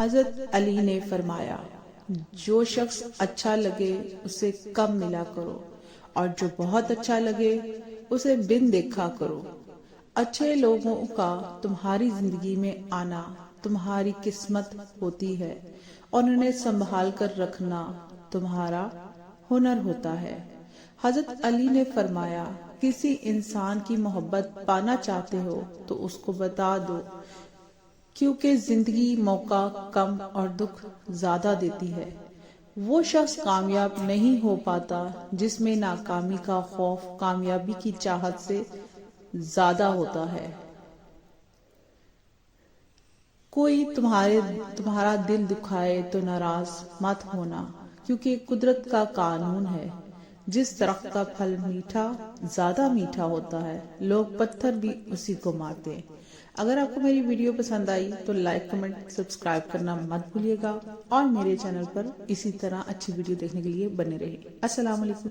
حضرت علی نے فرمایا، جو شخص اچھا لگے اسے کم ملا کرو اور جو بہت اچھا لگے اسے بن دیکھا کرو۔ اچھے لوگوں کا تمہاری زندگی میں آنا تمہاری قسمت ہوتی ہے اور انہیں سنبھال کر رکھنا تمہارا ہنر ہوتا ہے۔ حضرت علی نے فرمایا، کسی انسان کی محبت پانا چاہتے ہو تو اس کو بتا دو، کیونکہ زندگی موقع کم اور دکھ زیادہ دیتی ہے۔ وہ شخص کامیاب نہیں ہو پاتا جس میں ناکامی کا خوف کامیابی کی چاہت سے زیادہ ہوتا ہے۔ کوئی تمہارا دل دکھائے تو ناراض مت ہونا، کیونکہ قدرت کا قانون ہے، جس درخت کا پھل زیادہ میٹھا ہوتا ہے، لوگ پتھر بھی اسی کو مارتے ہیں۔ اگر آپ کو میری ویڈیو پسند آئی تو لائک، کمنٹ، سبسکرائب کرنا مت بھولیے گا اور میرے چینل پر اسی طرح اچھی ویڈیو دیکھنے کے لیے بنے رہے۔ السلام علیکم۔